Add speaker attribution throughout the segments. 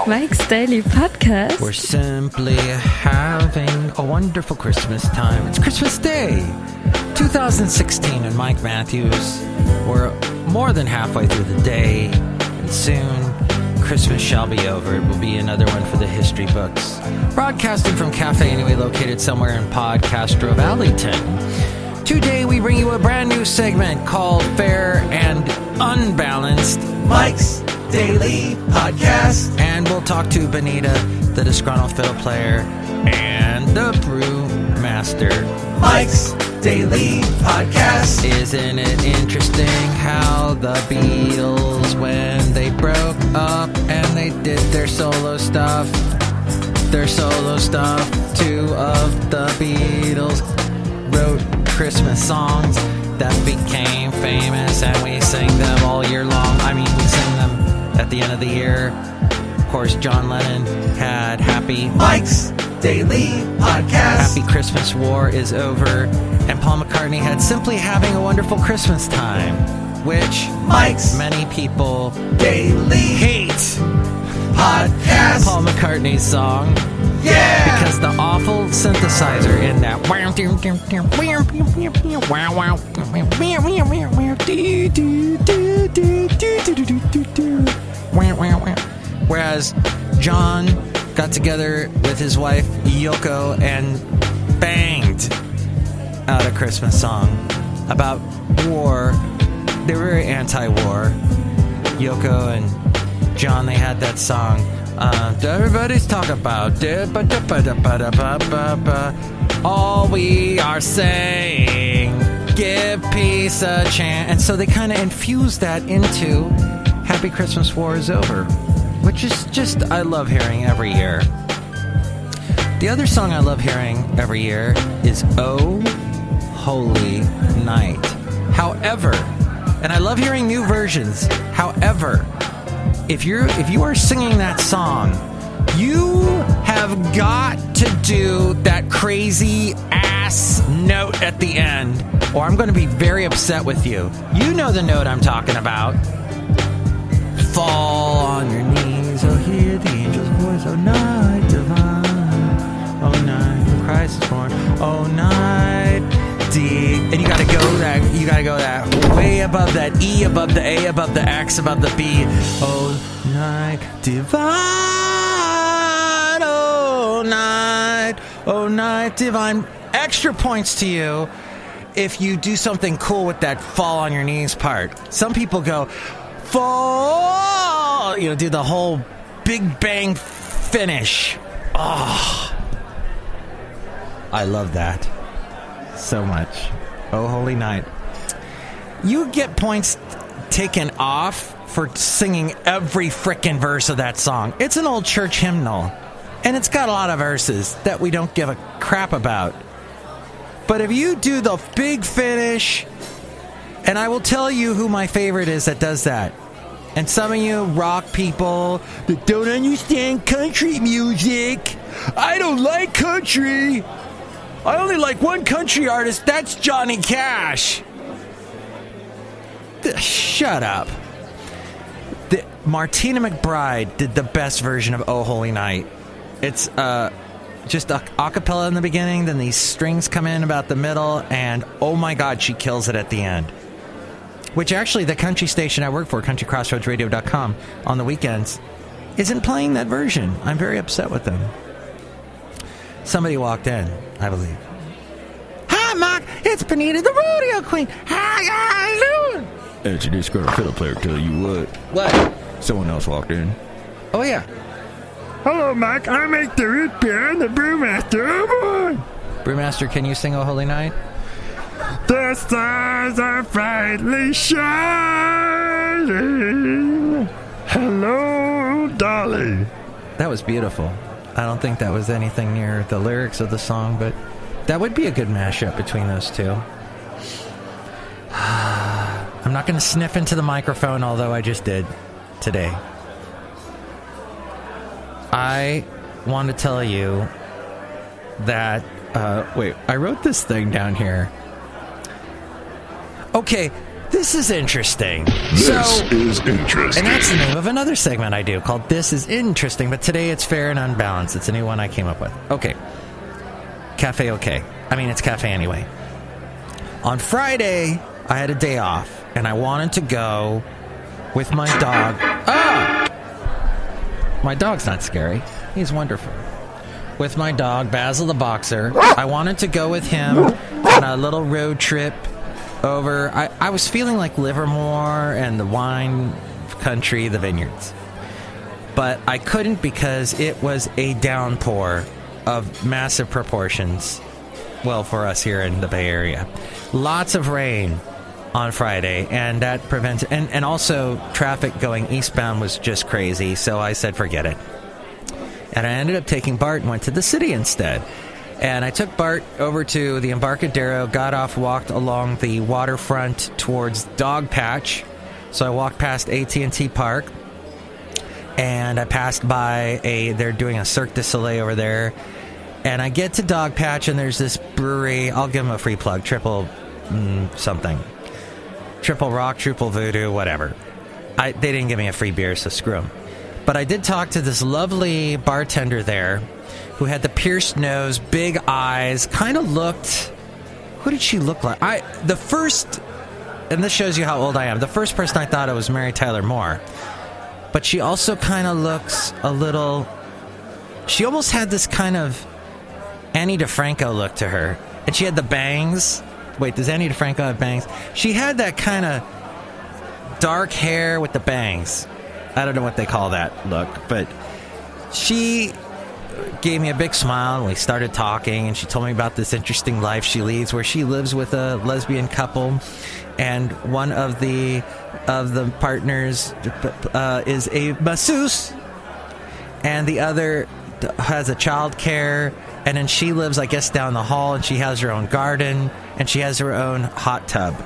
Speaker 1: Mike's Daily Podcast.
Speaker 2: We're simply having a wonderful Christmas time. It's Christmas Day, 2016, and Mike Matthews. We're more than halfway through the day, and soon Christmas shall be over. It will be another one for the history books. Broadcasting from Cafe Anyway, located somewhere in Podcastro Valleyton. Today we bring you a brand new segment called Fair and Unbalanced, Mike's Daily Podcast. And we'll talk to Benita, the Disgruntled Fiddle Player, and the Brewmaster. Mike's Daily Podcast. Isn't it interesting how the Beatles, when they broke up and they did their solo stuff, two of the Beatles wrote Christmas songs that became famous, and we sing them all year long. I mean, we sing them at the end of the year. Of course, John Lennon had Happy Mike's Daily Podcast. Happy Christmas War is over. And Paul McCartney had Simply Having a Wonderful Christmas Time, which Mike's many people daily hate. Podcast. Paul McCartney's song. Yeah! Because the awful synthesizer in that. Whereas John got together with his wife Yoko and banged out a Christmas song about war. They were very anti-war. Yoko and John, they had that song. Everybody's talking about all we are saying, give peace a chance. And so they kind of infused that into Happy Christmas War is Over, which is just, I love hearing every year. The other song I love hearing every year is Oh Holy Night. However, and I love hearing new versions. However, if you are singing that song, you have got to do that crazy ass note at the end, or I'm going to be very upset with you. You know the note I'm talking about. Fall on your knees, oh hear the angel's voice, oh night divine, oh night when Christ is born, oh night deep. And you gotta go that way above that E, above the A, above the X, above the B. Oh night divine, oh night divine. Extra points to you if you do something cool with that fall on your knees part. Some people go fall, do the whole Big Bang finish. Oh, I love that so much. Oh holy night. You get points taken off for singing every frickin' verse of that song. It's an old church hymnal, and it's got a lot of verses that we don't give a crap about. But if you do the big finish, and I will tell you who my favorite is that does that. And some of you rock people that don't understand country music. I don't like country. I only like one country artist. That's Johnny Cash. Shut up. Martina McBride did the best version of Oh Holy Night. It's just a cappella in the beginning, then these strings come in about the middle, and oh my God, she kills it at the end. Which actually the country station I work for, countrycrossroadsradio.com, on the weekends, isn't playing that version. I'm very upset with them. Somebody walked in, I believe. Hi, Mark. It's Benita, the rodeo queen. How you doing?
Speaker 3: It's a Disgruntled Fiddle Player, tell you what.
Speaker 2: What?
Speaker 3: Someone else walked in.
Speaker 2: Oh, yeah.
Speaker 4: Hello, Mike. I make the root beer and the brewmaster. Oh, boy.
Speaker 2: Brewmaster, can you sing Oh Holy Night?
Speaker 4: The stars are brightly shining. Hello, Dolly.
Speaker 2: That was beautiful. I don't think that was anything near the lyrics of the song, but that would be a good mashup between those two. I'm not going to sniff into the microphone, although I just did today. I want to tell you that, wait, I wrote this thing down here. Okay, this is interesting.
Speaker 5: This is interesting.
Speaker 2: And that's the name of another segment I do called This is Interesting, but today it's Fair and Unbalanced. It's a new one I came up with. Okay. Cafe okay. I mean, it's cafe anyway. On Friday, I had a day off, and I wanted to go with my dog. My dog's not scary. He's wonderful. With my dog, Basil the Boxer. I wanted to go with him on a little road trip over. I was feeling like Livermore and the wine country, the vineyards. But I couldn't because it was a downpour of massive proportions. Well, for us here in the Bay Area. Lots of rain on Friday, and that prevents... And also, traffic going eastbound was just crazy, so I said forget it. And I ended up taking Bart and went to the city instead. And I took Bart over to the Embarcadero, got off, walked along the waterfront towards Dog Patch. So I walked past AT&T Park, and I passed by they're doing a Cirque du Soleil over there. And I get to Dog Patch, and there's this brewery. I'll give them a free plug. Triple something. Triple Rock, Triple Voodoo, whatever. They didn't give me a free beer, so screw them. But I did talk to this lovely bartender there who had the pierced nose, big eyes, kind of looked... Who did she look like? The first... And this shows you how old I am. The first person I thought of was Mary Tyler Moore. But she also kind of looks a little... She almost had this kind of Annie DeFranco look to her. And she had the bangs. Wait, does Annie DeFranco have bangs? She had that kind of dark hair with the bangs. I don't know what they call that look, but she gave me a big smile, and we started talking, and she told me about this interesting life she leads, where she lives with a lesbian couple, and one of the partners is a masseuse, and the other has a child care, and then she lives, I guess, down the hall, and she has her own garden, and she has her own hot tub.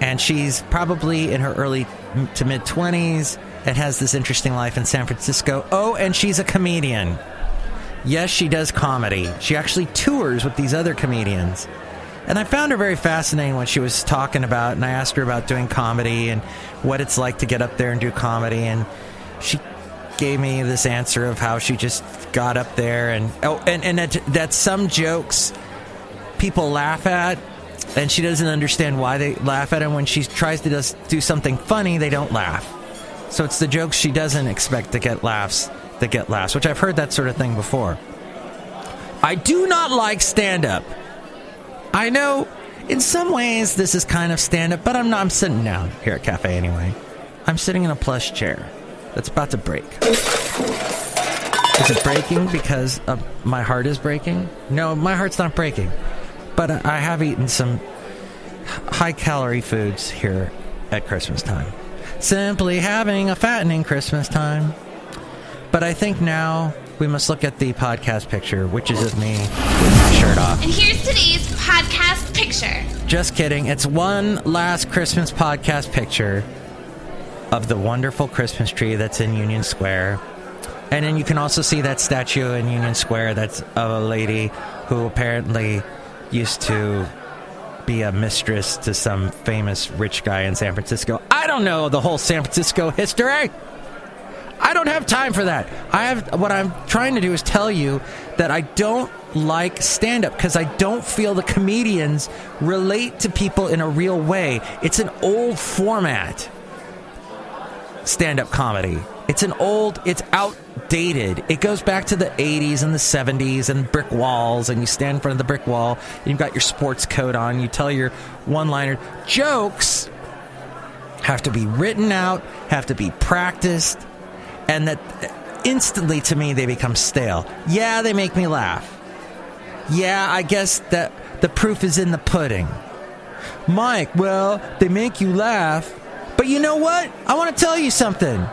Speaker 2: And she's probably in her early to mid-20s and has this interesting life in San Francisco. Oh, and she's a comedian. Yes, she does comedy. She actually tours with these other comedians. And I found her very fascinating when she was talking about, and I asked her about doing comedy and what it's like to get up there and do comedy. And she gave me this answer of how she just got up there and that some jokes people laugh at, and she doesn't understand why they laugh at it. When she tries to just do something funny, they don't laugh. So it's the jokes she doesn't expect to get laughs that get laughs, which I've heard that sort of thing before. I do not like stand-up. I know in some ways this is kind of stand-up, but I'm sitting down here at Cafe anyway. I'm sitting in a plush chair that's about to break. Is it breaking because my heart is breaking? No, my heart's not breaking. But I have eaten some high-calorie foods here at Christmas time. Simply having a fattening Christmas time. But I think now we must look at the podcast picture, which is of me with my shirt off.
Speaker 6: And here's today's podcast picture.
Speaker 2: Just kidding. It's one last Christmas podcast picture of the wonderful Christmas tree that's in Union Square. And then you can also see that statue in Union Square that's of a lady who apparently used to be a mistress to some famous rich guy in San Francisco. I don't know the whole San Francisco history. I don't have time for that. What I'm trying to do is tell you that I don't like stand-up because I don't feel the comedians relate to people in a real way. It's an old format, stand-up comedy. It's outdated. It goes back to the 80s and the 70s and brick walls, and you stand in front of the brick wall, and you've got your sports coat on, you tell your one-liner. Jokes have to be written out, have to be practiced, and that instantly, to me, they become stale. Yeah, they make me laugh. Yeah, I guess that the proof is in the pudding. Mike, well, they make you laugh, but you know what? I want to tell you something.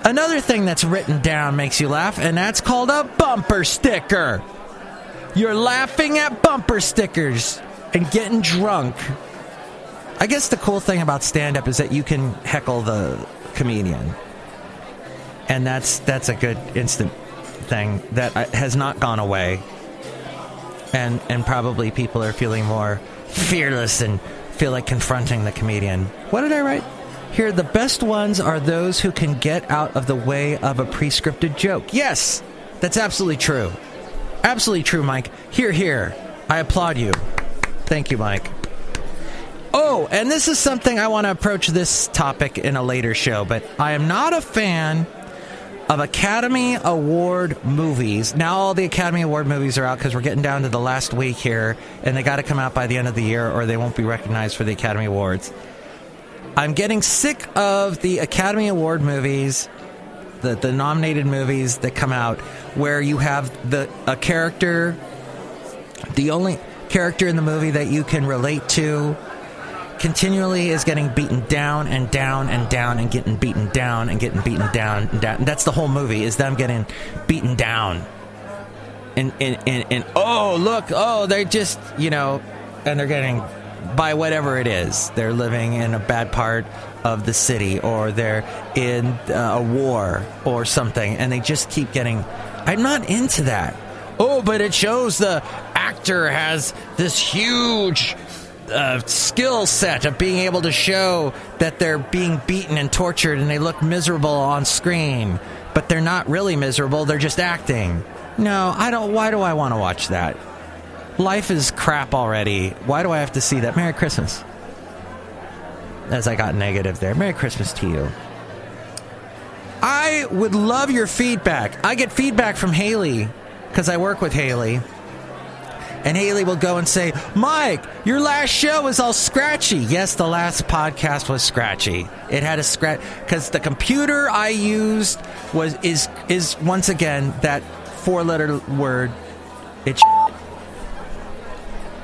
Speaker 2: Another thing that's written down makes you laugh, and that's called a bumper sticker. You're laughing at bumper stickers and getting drunk. I guess the cool thing about stand-up is that you can heckle the comedian. And that's a good instant thing that has not gone away. And probably people are feeling more fearless and feel like confronting the comedian. What did I write? Here, the best ones are those who can get out of the way of a pre-scripted joke. Yes, that's absolutely true. Absolutely true, Mike. Here. I applaud you. Thank you, Mike. Oh, and this is something I want to approach this topic in a later show, but I am not a fan of Academy Award movies. Now all the Academy Award movies are out because we're getting down to the last week here, and they got to come out by the end of the year or they won't be recognized for the Academy Awards. I'm getting sick of the Academy Award movies, the nominated movies that come out, where you have a character, the only character in the movie that you can relate to continually is getting beaten down and down and down and getting beaten down and getting beaten down and down. And that's the whole movie, is them getting beaten down. And oh, look, oh, they're just, and they're getting, by whatever it is. They're living in a bad part of the city, or they're in a war or something, and they just keep getting... I'm not into that. Oh, but it shows the actor has this huge... skill set of being able to show that they're being beaten and tortured and they look miserable on screen, but they're not really miserable, they're just acting. No, I don't. Why do I want to watch that? Life is crap already. Why do I have to see that? Merry Christmas. As I got negative there. Merry Christmas to you. I would love your feedback. I get feedback from Haley because I work with Haley. And Haley will go and say, Mike, your last show was all scratchy. Yes, the last podcast was scratchy. It had a scratch because the computer I used is once again that 4-letter word.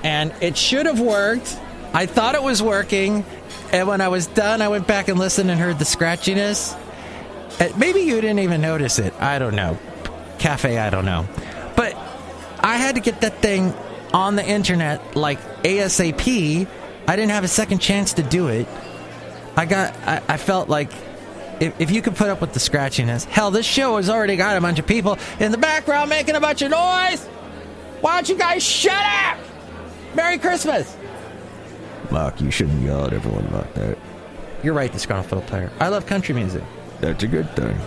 Speaker 2: And it should have worked. I thought it was working. And when I was done, I went back and listened and heard the scratchiness. Maybe you didn't even notice it. I don't know. Cafe, I don't know. But I had to get that thing on the internet like ASAP. I didn't have a second chance to do it. I felt like if you could put up with the scratchiness, hell, this show has already got a bunch of people in the background making a bunch of noise. Why don't you guys shut up? Merry Christmas.
Speaker 3: Mark, you shouldn't yell at everyone like that.
Speaker 2: You're right, Disgruntled Fiddle Player. I love country music.
Speaker 3: That's a good thing.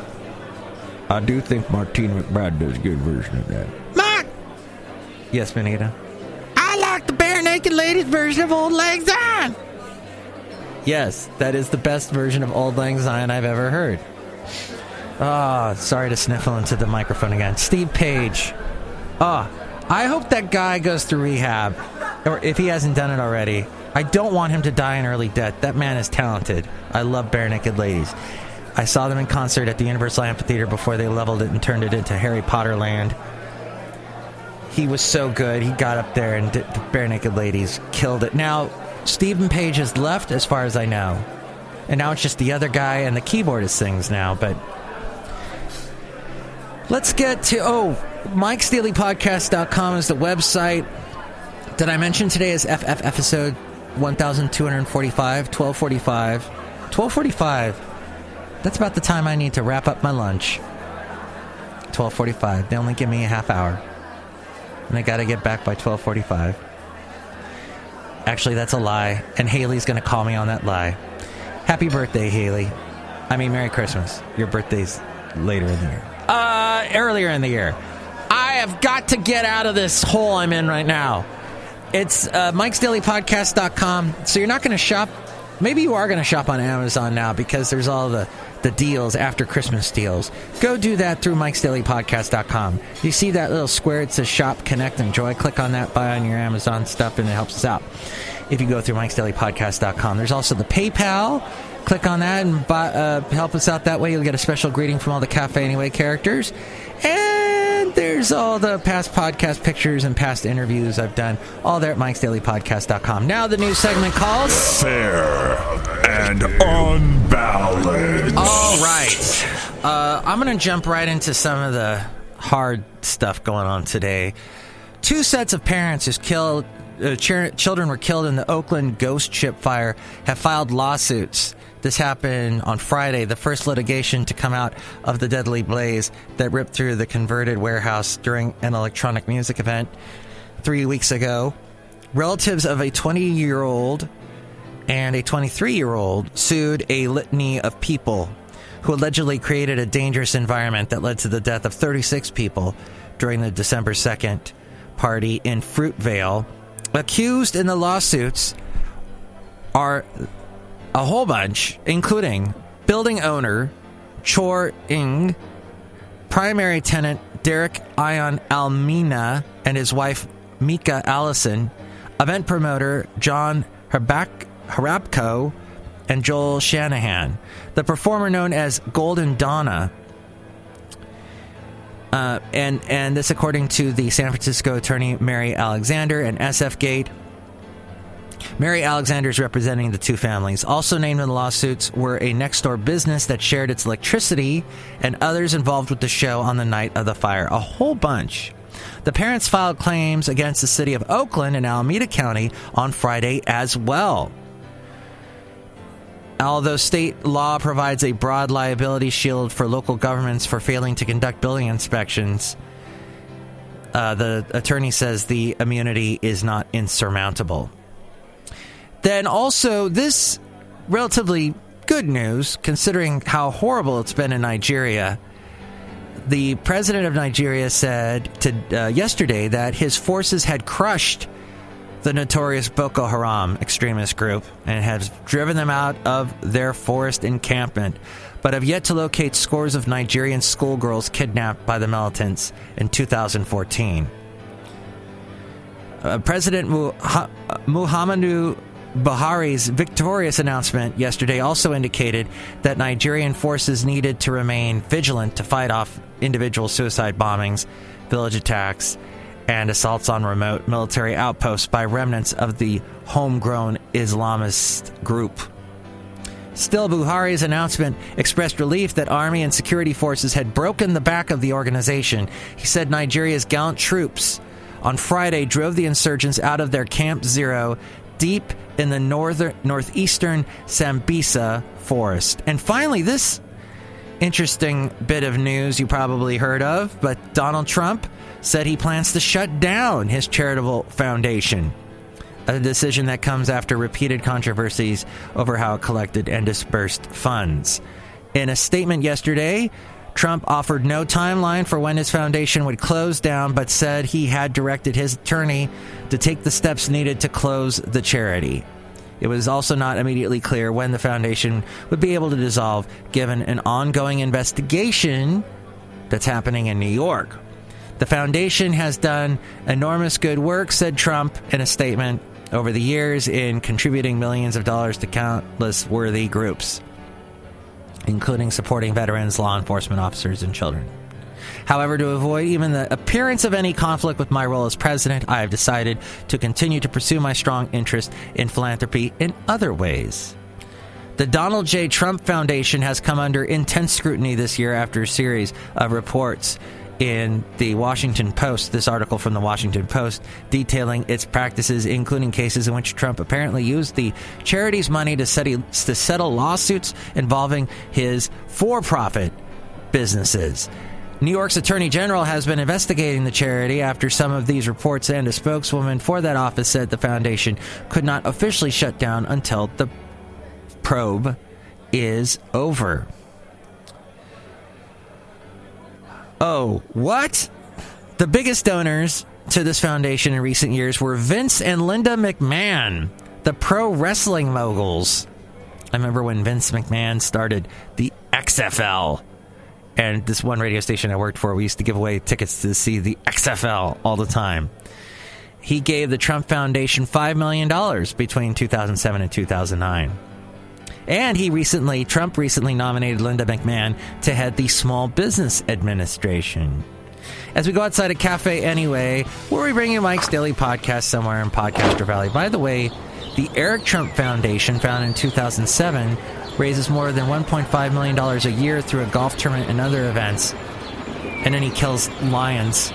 Speaker 3: I do think Martina McBride does a good version of that.
Speaker 2: Mark! Yes, Benita? I like the Bare Naked Ladies version of Old Lang Syne. Yes, that is the best version of Old Lang Syne I've ever heard. Sorry to sniffle into the microphone again. Steve Page. I hope that guy goes through rehab, or if he hasn't done it already. I don't want him to die an early death. That man is talented. I love Bare Naked Ladies. I saw them in concert at the Universal Amphitheater before they leveled it and turned it into Harry Potter land. He was so good. He got up there and did the Bare Naked Ladies, killed it. Now, Stephen Page has left, as far as I know. And now it's just the other guy and the keyboardist sings now, but... Let's get to... MIKEs-DAILY-PODCAST.com is the website. Did I mention today is FF episode 1245, 1245. 1245. That's about the time I need to wrap up my lunch. 1245. They only give me a half hour. And I gotta get back by 1245. Actually, that's a lie. And Haley's gonna call me on that lie. Happy birthday, Haley. I mean, Merry Christmas. Your birthday's later in the year. Earlier in the year. I have got to get out of this hole I'm in right now. It's MIKEs-DAILY-PODCAST.com. So you're not going to shop. Maybe you are going to shop on Amazon now because there's all the deals, after Christmas deals. Go do that through MIKEs-DAILY-PODCAST.com. You see that little square? It says Shop, Connect, Enjoy. Click on that, buy on your Amazon stuff, and it helps us out. If you go through MIKEs-DAILY-PODCAST.com. There's also the PayPal. Click on that and help us out that way. You'll get a special greeting from all the Cafe Anyway characters. And there's all the past podcast pictures and past interviews I've done. All there at MIKEs-DAILY-PODCAST.com. Now the new segment called...
Speaker 5: Fair and Unbalanced.
Speaker 2: All right. I'm going to jump right into some of the hard stuff going on today. 2 sets of parents whose children were killed in the Oakland ghost ship fire have filed lawsuits. This happened on Friday, the first litigation to come out of the deadly blaze that ripped through the converted warehouse during an electronic music event. 3 weeks ago, relatives of a 20-year-old and a 23-year-old sued a litany of people who allegedly created a dangerous environment that led to the death of 36 people during the December 2nd party in Fruitvale. Accused in the lawsuits are a whole bunch, including building owner Chor Ing, primary tenant Derek Ion Almina and his wife Mika Allison, event promoter John Harabko, and Joel Shanahan. The performer known as Golden Donna, and this according to the San Francisco attorney Mary Alexander and SF Gate. Mary Alexander is representing the two families. Also named in the lawsuits were a next-door business that shared its electricity and others involved with the show on the night of the fire. A whole bunch. The parents filed claims against the city of Oakland and Alameda County on Friday as well. Although state law provides a broad liability shield for local governments for failing to conduct building inspections, the attorney says the immunity is not insurmountable. Then also, this relatively good news, considering how horrible it's been in Nigeria. The president of Nigeria said yesterday that his forces had crushed the notorious Boko Haram extremist group and has driven them out of their forest encampment, but have yet to locate scores of Nigerian schoolgirls kidnapped by the militants in 2014. President Muhammadu Buhari's victorious announcement yesterday also indicated that Nigerian forces needed to remain vigilant to fight off individual suicide bombings, village attacks, and assaults on remote military outposts by remnants of the homegrown Islamist group. Still, Buhari's announcement expressed relief that army and security forces had broken the back of the organization. He said Nigeria's gallant troops on Friday drove the insurgents out of their Camp Zero deep in the northeastern Sambisa forest. And finally, this interesting bit of news you probably heard of, but Donald Trump said he plans to shut down his charitable foundation, a decision that comes after repeated controversies over how it collected and dispersed funds. In a statement yesterday, Trump offered no timeline for when his foundation would close down, but said he had directed his attorney to take the steps needed to close the charity. It was also not immediately clear when the foundation would be able to dissolve, given an ongoing investigation that's happening in New York. The foundation has done enormous good work, said Trump in a statement, over the years in contributing millions of dollars to countless worthy groups, including supporting veterans, law enforcement officers, and children. However, to avoid even the appearance of any conflict with my role as president, I have decided to continue to pursue my strong interest in philanthropy in other ways. The Donald J. Trump Foundation has come under intense scrutiny this year after a series of reports in the Washington Post, this article from the Washington Post, detailing its practices, including cases in which Trump apparently used the charity's money to settle lawsuits involving his for-profit businesses. New York's Attorney General has been investigating the charity after some of these reports, and a spokeswoman for that office said the foundation could not officially shut down until the probe is over. Oh, what? The biggest donors to this foundation in recent years were Vince and Linda McMahon, the pro wrestling moguls. I remember when Vince McMahon started the XFL. And this one radio station I worked for, we used to give away tickets to see the XFL all the time. He gave the Trump Foundation $5 million between 2007 and 2009. And Trump recently nominated Linda McMahon to head the Small Business Administration. As we go outside a cafe anyway, where we bring you Mike's Daily Podcast somewhere in Podcaster Valley. By the way, the Eric Trump Foundation, founded in 2007, raises more than $1.5 million a year through a golf tournament and other events. And then he kills lions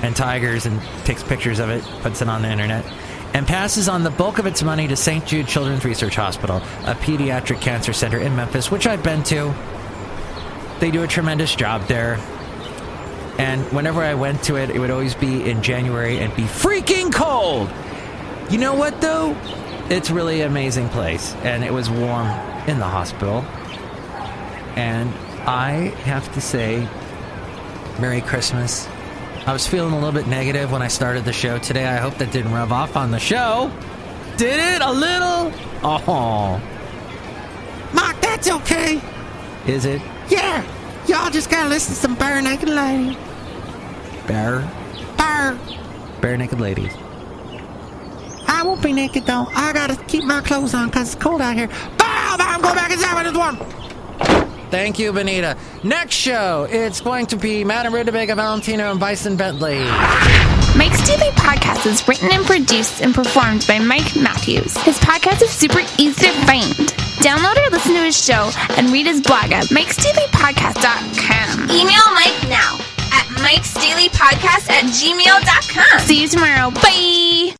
Speaker 2: and tigers and takes pictures of it, puts it on the internet, and passes on the bulk of its money to St. Jude Children's Research Hospital, a pediatric cancer center in Memphis, which I've been to. They do a tremendous job there. And whenever I went to it, it would always be in January and be freaking cold. You know what, though? It's really an amazing place. And it was warm in the hospital. And I have to say, Merry Christmas. I was feeling a little bit negative when I started the show today. I hope that didn't rub off on the show. Did it? A little? Oh.
Speaker 7: Mark, that's okay.
Speaker 2: Is it?
Speaker 7: Yeah. Y'all just gotta listen to some Bare Naked Ladies.
Speaker 2: Bare Naked Ladies.
Speaker 7: I won't be naked, though. I gotta keep my clothes on because it's cold out here. I'm going back inside when it's warm.
Speaker 2: Thank you, Benita. Next show, it's going to be Madame Rootabega, Valentino, and Bison Bentley.
Speaker 6: Mike's Daily Podcast is written and produced and performed by Mike Matthews. His podcast is super easy to find. Download or listen to his show and read his blog at MIKEs-DAILY-PODCAST.com. Email Mike now at MIKEs-DAILY-PODCAST@gmail.com. See you tomorrow. Bye!